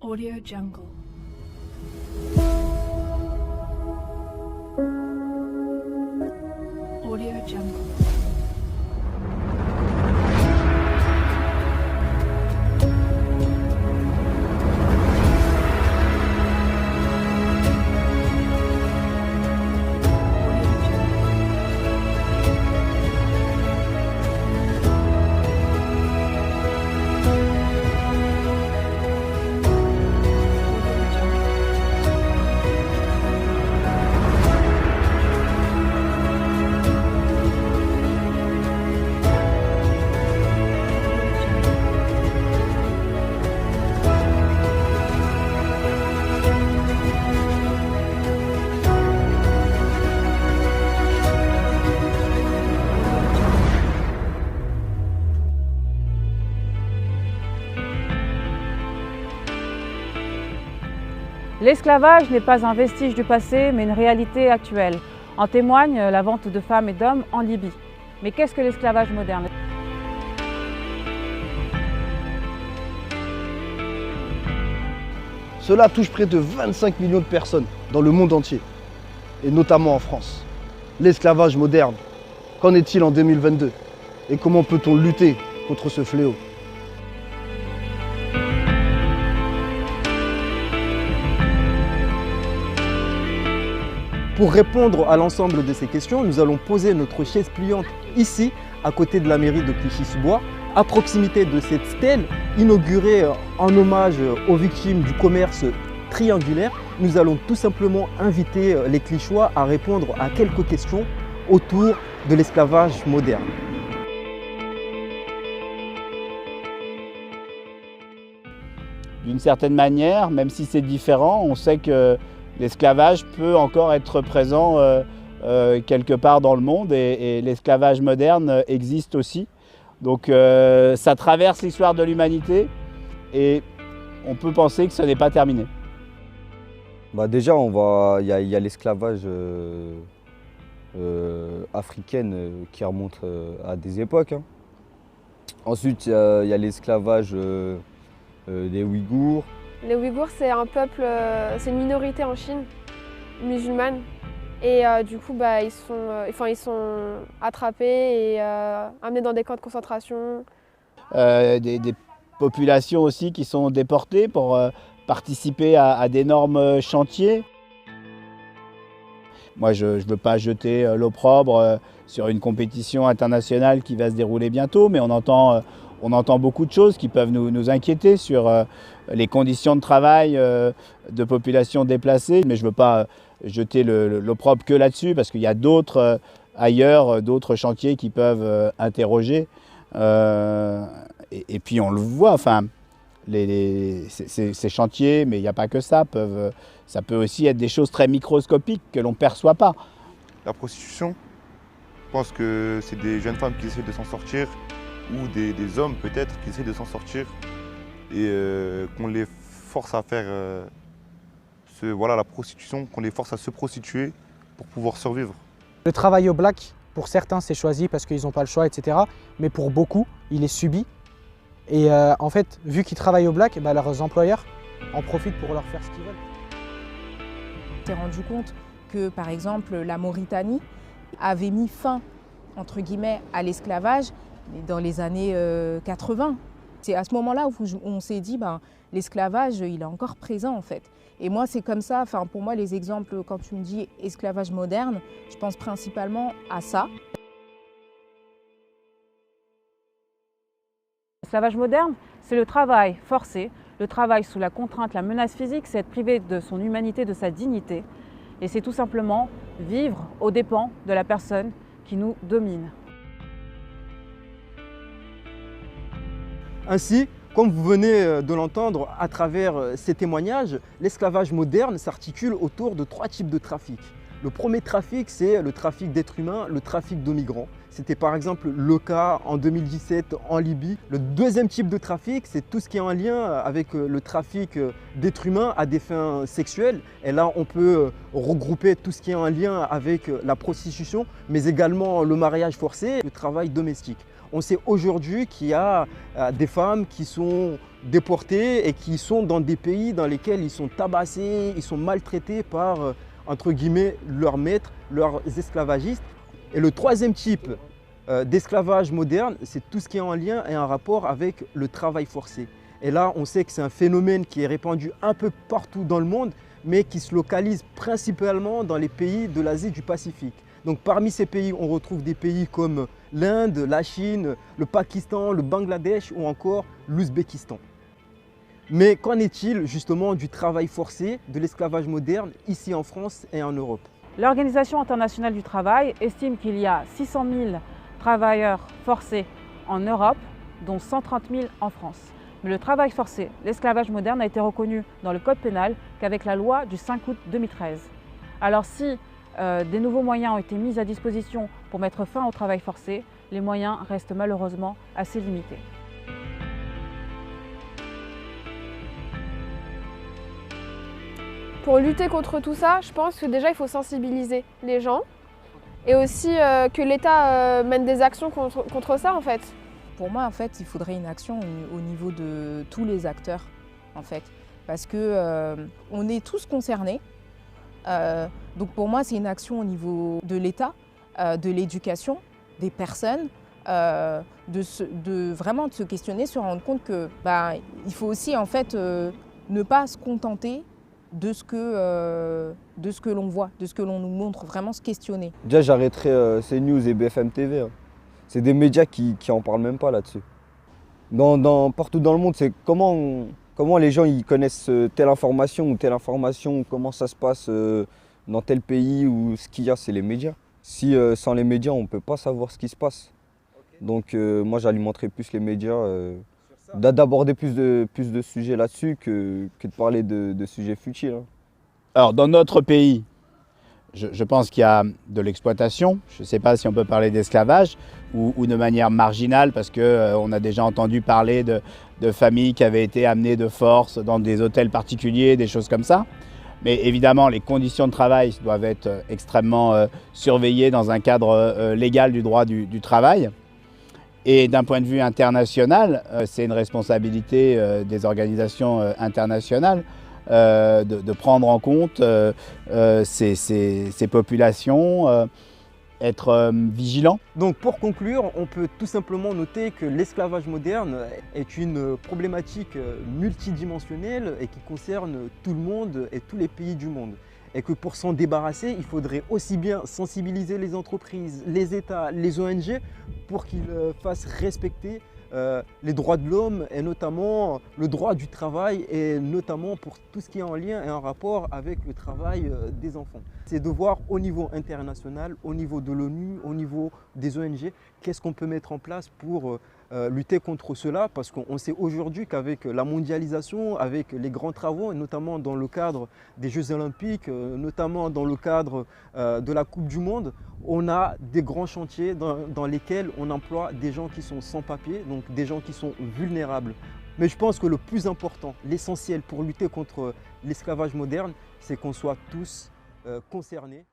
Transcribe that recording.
Audio Jungle. Audio Jungle. L'esclavage n'est pas un vestige du passé, mais une réalité actuelle. En témoigne la vente de femmes et d'hommes en Libye. Mais qu'est-ce que l'esclavage moderne? Cela touche près de 25 millions de personnes dans le monde entier, et notamment en France. L'esclavage moderne, qu'en est-il en 2022? Et comment peut-on lutter contre ce fléau? Pour répondre à l'ensemble de ces questions, nous allons poser notre chaise pliante ici, à côté de la mairie de Clichy-sous-Bois, à proximité de cette stèle inaugurée en hommage aux victimes du commerce triangulaire. Nous allons tout simplement inviter les Clichois à répondre à quelques questions autour de l'esclavage moderne. D'une certaine manière, même si c'est différent, on sait que l'esclavage peut encore être présent quelque part dans le monde et l'esclavage moderne existe aussi. Donc ça traverse l'histoire de l'humanité et on peut penser que ce n'est pas terminé. Déjà, il y a l'esclavage africain qui remonte à des époques. Ensuite, il y a l'esclavage des Ouïghours. Les Ouïghours, c'est un peuple, c'est une minorité en Chine, musulmane. Et du coup, ils sont attrapés et amenés dans des camps de concentration. Des populations aussi qui sont déportées pour participer à d'énormes chantiers. Moi, je ne veux pas jeter l'opprobre sur une compétition internationale qui va se dérouler bientôt, mais on entend beaucoup de choses qui peuvent nous inquiéter sur les conditions de travail de populations déplacées. Mais je ne veux pas jeter l'opprobre que là-dessus, parce qu'il y a d'autres ailleurs, d'autres chantiers qui peuvent interroger. Et puis on le voit, enfin, ces chantiers, mais il n'y a pas que ça, ça peut aussi être des choses très microscopiques que l'on ne perçoit pas. La prostitution, je pense que c'est des jeunes femmes qui essaient de s'en sortir, ou des hommes peut-être qui essaient de s'en sortir et qu'on les force à faire la prostitution, qu'on les force à se prostituer pour pouvoir survivre. Le travail au black, pour certains c'est choisi parce qu'ils n'ont pas le choix, etc. Mais pour beaucoup, il est subi. Et en fait, vu qu'ils travaillent au black, leurs employeurs en profitent pour leur faire ce qu'ils veulent. On s'est rendu compte que, par exemple, la Mauritanie avait mis fin, entre guillemets, à l'esclavage dans les années 80. C'est à ce moment-là où on s'est dit, l'esclavage, il est encore présent en fait. Et moi, c'est comme ça, pour moi, les exemples, quand tu me dis esclavage moderne, je pense principalement à ça. L'esclavage moderne, c'est le travail forcé, le travail sous la contrainte, la menace physique, c'est être privé de son humanité, de sa dignité. Et c'est tout simplement vivre aux dépens de la personne qui nous domine. Ainsi, comme vous venez de l'entendre à travers ces témoignages, l'esclavage moderne s'articule autour de 3 types de trafic. Le premier trafic, c'est le trafic d'êtres humains, le trafic de migrants. C'était par exemple le cas en 2017 en Libye. Le deuxième type de trafic, c'est tout ce qui est en lien avec le trafic d'êtres humains à des fins sexuelles. Et là, on peut regrouper tout ce qui est en lien avec la prostitution, mais également le mariage forcé, le travail domestique. On sait aujourd'hui qu'il y a des femmes qui sont déportées et qui sont dans des pays dans lesquels ils sont tabassés, ils sont maltraités par entre guillemets, leurs maîtres, leurs esclavagistes. Et le troisième type d'esclavage moderne, c'est tout ce qui est en lien et en rapport avec le travail forcé. Et là, on sait que c'est un phénomène qui est répandu un peu partout dans le monde, mais qui se localise principalement dans les pays de l'Asie du Pacifique. Donc parmi ces pays, on retrouve des pays comme l'Inde, la Chine, le Pakistan, le Bangladesh ou encore l'Ouzbékistan. Mais qu'en est-il justement du travail forcé, de l'esclavage moderne, ici en France et en Europe? L'Organisation internationale du travail estime qu'il y a 600 000 travailleurs forcés en Europe, dont 130 000 en France. Mais le travail forcé, l'esclavage moderne, n'a été reconnu dans le Code pénal qu'avec la loi du 5 août 2013. Alors si des nouveaux moyens ont été mis à disposition pour mettre fin au travail forcé, les moyens restent malheureusement assez limités. Pour lutter contre tout ça, je pense que déjà il faut sensibiliser les gens et aussi que l'État mène des actions contre ça en fait. Pour moi, en fait, il faudrait une action au niveau de tous les acteurs, en fait, parce que on est tous concernés. Donc pour moi, c'est une action au niveau de l'État, de l'éducation, des personnes, vraiment de se questionner, se rendre compte que il faut aussi en fait ne pas se contenter de ce que l'on voit, de ce que l'on nous montre, vraiment se questionner. Déjà, j'arrêterai CNews et BFM TV. Hein. C'est des médias qui en parlent même pas là-dessus. Partout dans le monde, c'est comment les gens ils connaissent telle information ou telle information, comment ça se passe dans tel pays ou ce qu'il y a, c'est les médias. Si sans les médias, on ne peut pas savoir ce qui se passe. Donc moi, j'alimenterai plus les médias. D'aborder plus de sujets là-dessus que de parler de sujets futiles. Hein. Alors, dans notre pays, je pense qu'il y a de l'exploitation. Je ne sais pas si on peut parler d'esclavage ou de manière marginale, parce qu'on a déjà entendu parler de familles qui avaient été amenées de force dans des hôtels particuliers, des choses comme ça. Mais évidemment, les conditions de travail doivent être extrêmement surveillées dans un cadre légal du droit du travail. Et d'un point de vue international, c'est une responsabilité des organisations internationales de prendre en compte ces populations, être vigilant. Donc pour conclure, on peut tout simplement noter que l'esclavage moderne est une problématique multidimensionnelle et qui concerne tout le monde et tous les pays du monde. Et que pour s'en débarrasser, il faudrait aussi bien sensibiliser les entreprises, les États, les ONG pour qu'ils fassent respecter les droits de l'homme et notamment le droit du travail et notamment pour tout ce qui est en lien et en rapport avec le travail des enfants. C'est de voir au niveau international, au niveau de l'ONU, au niveau des ONG, qu'est-ce qu'on peut mettre en place pour lutter contre cela, parce qu'on sait aujourd'hui qu'avec la mondialisation, avec les grands travaux, et notamment dans le cadre des Jeux Olympiques, notamment dans le cadre de la Coupe du Monde, on a des grands chantiers dans lesquels on emploie des gens qui sont sans papier, donc des gens qui sont vulnérables. Mais je pense que le plus important, l'essentiel pour lutter contre l'esclavage moderne, c'est qu'on soit tous concernés.